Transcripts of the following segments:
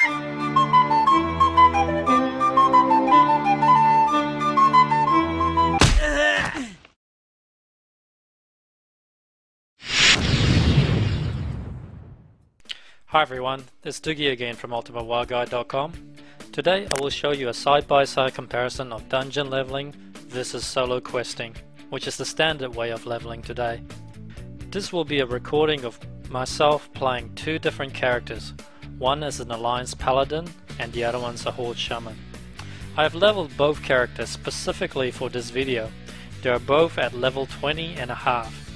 Hi everyone, it's Doogie again from UltimateWildGuide.com. Today I will show you a side-by-side comparison of dungeon leveling versus solo questing, which is the standard way of leveling today. This will be a recording of myself playing two different characters. One is an Alliance Paladin and the other one's a Horde Shaman. I have leveled both characters specifically for this video. They are both at level 20 and a half.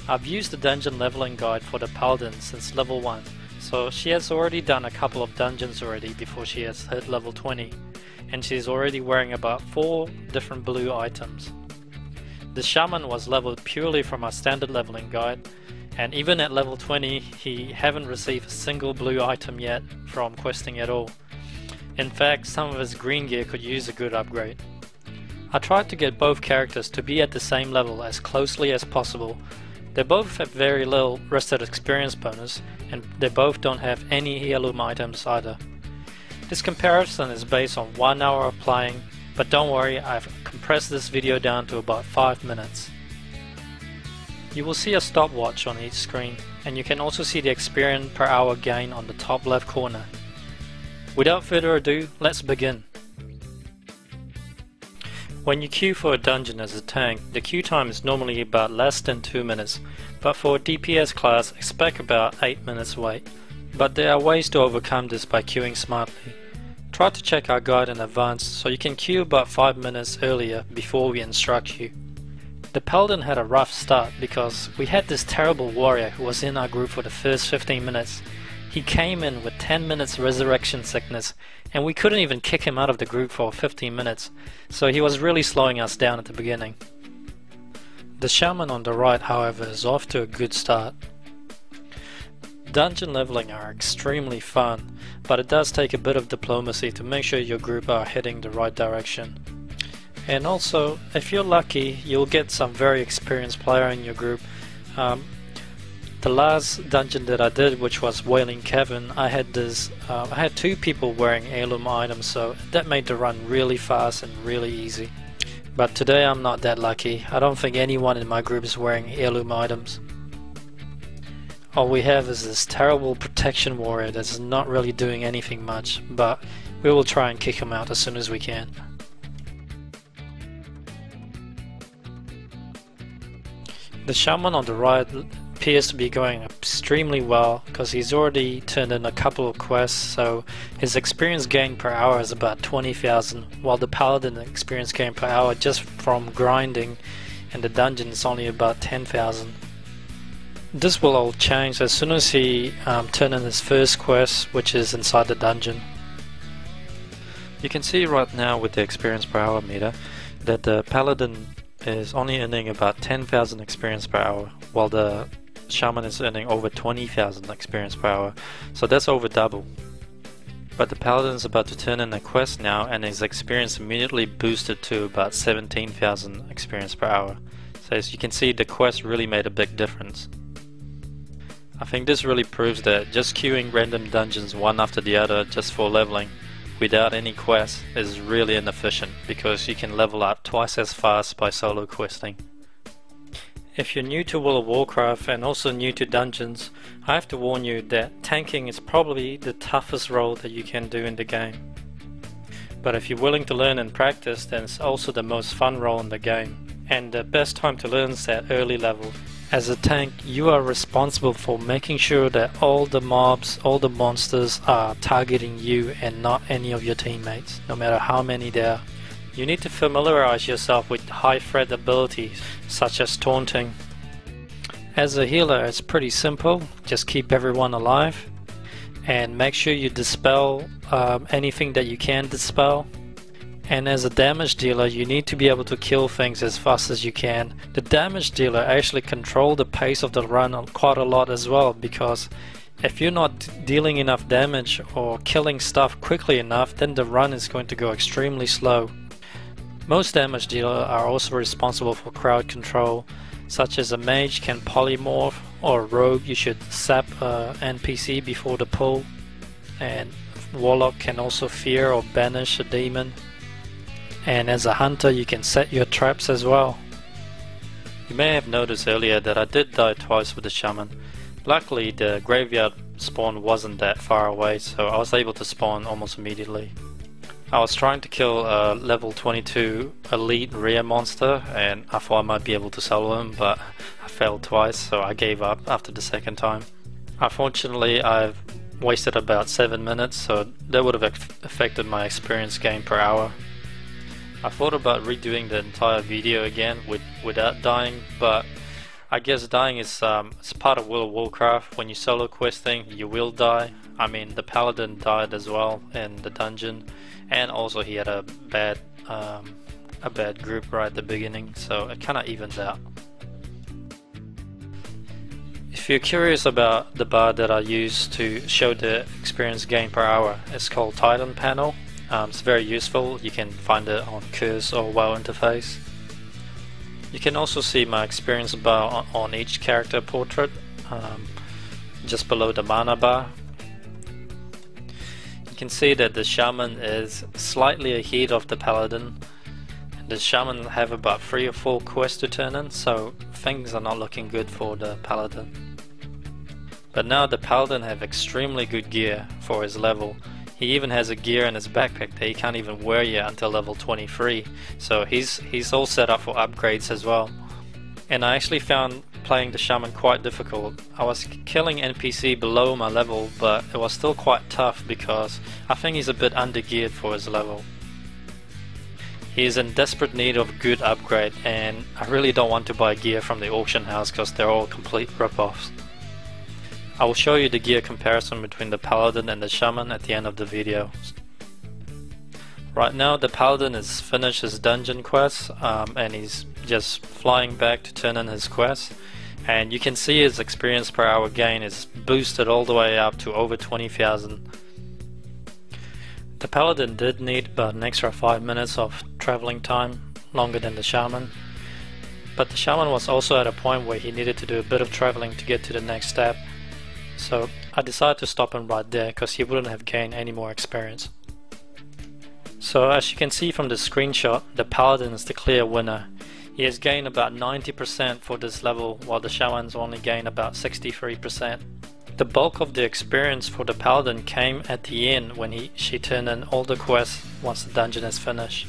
I've used the dungeon leveling guide for the Paladin since level 1. So she has already done a couple of dungeons already before she has hit level 20, and she's already wearing about 4 different blue items. The Shaman was leveled purely from our standard leveling guide, and even at level 20 he haven't received a single blue item yet from questing at all. In fact, some of his green gear could use a good upgrade. I tried to get both characters to be at the same level as closely as possible. They both have very little rested experience bonus, and they both don't have any heirloom items either. This comparison is based on 1 hour of playing, but don't worry, I've compressed this video down to about 5 minutes. You will see a stopwatch on each screen, and you can also see the experience per hour gain on the top left corner. Without further ado, let's begin. When you queue for a dungeon as a tank, the queue time is normally about less than 2 minutes, but for a DPS class expect about 8 minutes wait. But there are ways to overcome this by queuing smartly. Try to check our guide in advance so you can queue about 5 minutes earlier before we instruct you. The Paladin had a rough start because we had this terrible warrior who was in our group for the first 15 minutes. He came in with 10 minutes resurrection sickness, and we couldn't even kick him out of the group for 15 minutes, so he was really slowing us down at the beginning. The Shaman on the right, however, is off to a good start. Dungeon leveling are extremely fun, but it does take a bit of diplomacy to make sure your group are heading the right direction. And also, if you're lucky, you'll get some very experienced player in your group. The last dungeon that I did, which was Wailing Cavern, I had 2 people wearing heirloom items, so that made the run really fast and really easy. But today I'm not that lucky. I don't think anyone in my group is wearing heirloom items. All we have is this terrible protection warrior that's not really doing anything much, but we will try and kick him out as soon as we can. The Shaman on the right appears to be going extremely well because he's already turned in a couple of quests, so his experience gain per hour is about 20,000, while the Paladin experience gain per hour just from grinding in the dungeon is only about 10,000. This will all change as soon as he turns in his first quest, which is inside the dungeon. You can see right now with the experience per hour meter that the Paladin is only earning about 10,000 experience per hour, while the Shaman is earning over 20,000 experience per hour, so that's over double. But the Paladin is about to turn in a quest now, and his experience immediately boosted to about 17,000 experience per hour. So as you can see, the quest really made a big difference. I think this really proves that just queuing random dungeons one after the other just for leveling without any quests is really inefficient, because you can level up twice as fast by solo questing. If you're new to World of Warcraft and also new to dungeons, I have to warn you that tanking is probably the toughest role that you can do in the game. But if you're willing to learn and practice, then it's also the most fun role in the game. And the best time to learn is at early level. As a tank, you are responsible for making sure that all the mobs, all the monsters are targeting you and not any of your teammates, no matter how many there are. You need to familiarize yourself with high threat abilities, such as taunting. As a healer, it's pretty simple. Just keep everyone alive and make sure you dispel anything that you can dispel. And as a damage dealer, you need to be able to kill things as fast as you can. The damage dealer actually controls the pace of the run quite a lot as well, because if you're not dealing enough damage or killing stuff quickly enough, then the run is going to go extremely slow. Most damage dealers are also responsible for crowd control, such as a mage can polymorph, or a rogue you should sap NPC before the pull. and Warlock can also fear or banish a demon, and as a hunter you can set your traps as well. You may have noticed earlier that I did die twice with the Shaman. Luckily the graveyard spawn wasn't that far away, so I was able to spawn almost immediately. I was trying to kill a level 22 elite rare monster and I thought I might be able to solo him, but I failed twice, so I gave up after the second time. Unfortunately I've wasted about 7 minutes, so that would have affected my experience gain per hour. I thought about redoing the entire video again without dying, but I guess dying is it's part of World of Warcraft. When you solo questing you will die. I mean the paladin died as well in the dungeon, and also he had a bad group right at the beginning, so it kinda evens out. If you're curious about the bar that I use to show the experience gain per hour, it's called Titan Panel. It's very useful. You can find it on Curse or WoW interface. You can also see my experience bar on each character portrait, just below the mana bar. You can see that the Shaman is slightly ahead of the Paladin. The Shaman have about 3 or 4 quests to turn in, so things are not looking good for the Paladin. But now the Paladin have extremely good gear for his level. He even has a gear in his backpack that he can't even wear yet until level 23, so he's all set up for upgrades as well. And I actually found playing the Shaman quite difficult. I was killing NPC below my level, but it was still quite tough because I think he's a bit undergeared for his level. He is in desperate need of good upgrade, and I really don't want to buy gear from the auction house because they're all complete rip-offs. I will show you the gear comparison between the Paladin and the Shaman at the end of the video. Right now the Paladin has finished his dungeon quest, and he's just flying back to turn in his quest, and you can see his experience per hour gain is boosted all the way up to over 20,000. The Paladin did need about an extra 5 minutes of traveling time, longer than the Shaman, but the Shaman was also at a point where he needed to do a bit of traveling to get to the next step. So I decided to stop him right there because he wouldn't have gained any more experience. So as you can see from the screenshot, the Paladin is the clear winner. He has gained about 90% for this level, while the Shaman's only gained about 63%. The bulk of the experience for the Paladin came at the end when she turned in all the quests once the dungeon is finished.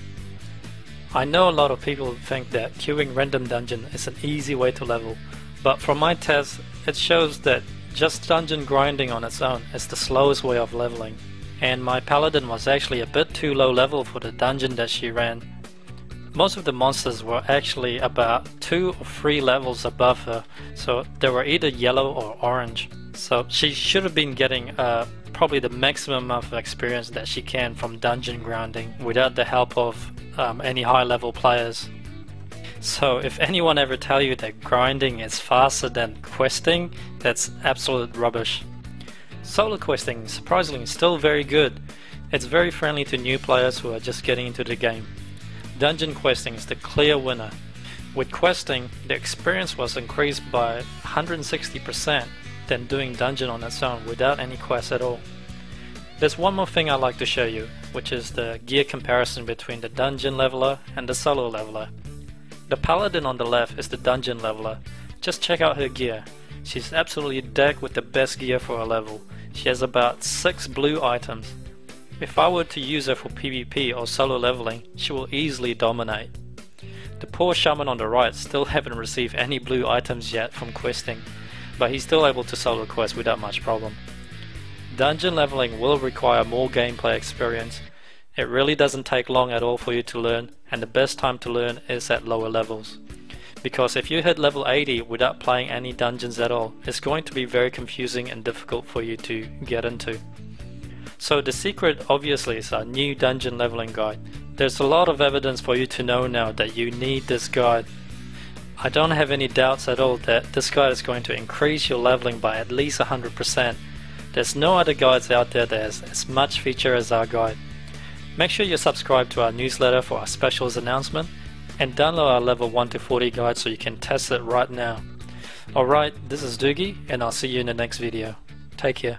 I know a lot of people think that queuing random dungeon is an easy way to level, but from my test it shows that just dungeon grinding on its own is the slowest way of leveling, and my Paladin was actually a bit too low level for the dungeon that she ran. Most of the monsters were actually about 2 or 3 levels above her, so they were either yellow or orange. So she should have been getting probably the maximum amount of experience that she can from dungeon grinding without the help of any high level players. So if anyone ever tell you that grinding is faster than questing, that's absolute rubbish. Solo questing, surprisingly, is still very good. It's very friendly to new players who are just getting into the game. Dungeon questing is the clear winner. With questing, the experience was increased by 160% than doing dungeon on its own without any quests at all. There's one more thing I'd like to show you, which is the gear comparison between the dungeon leveler and the solo leveler. The Paladin on the left is the dungeon leveler. Just check out her gear. She's absolutely decked with the best gear for her level. She has about 6 blue items. If I were to use her for PvP or solo leveling, she will easily dominate. The poor Shaman on the right still haven't received any blue items yet from questing, but he's still able to solo quest without much problem. Dungeon leveling will require more gameplay experience. It really doesn't take long at all for you to learn, and the best time to learn is at lower levels. Because if you hit level 80 without playing any dungeons at all, it's going to be very confusing and difficult for you to get into. So the secret obviously is our new dungeon leveling guide. There's a lot of evidence for you to know now that you need this guide. I don't have any doubts at all that this guide is going to increase your leveling by at least 100%. There's no other guides out there that has as much feature as our guide. Make sure you subscribe to our newsletter for our specials announcement, and download our level 1 to 40 guide so you can test it right now. Alright, this is Doogie, and I'll see you in the next video. Take care.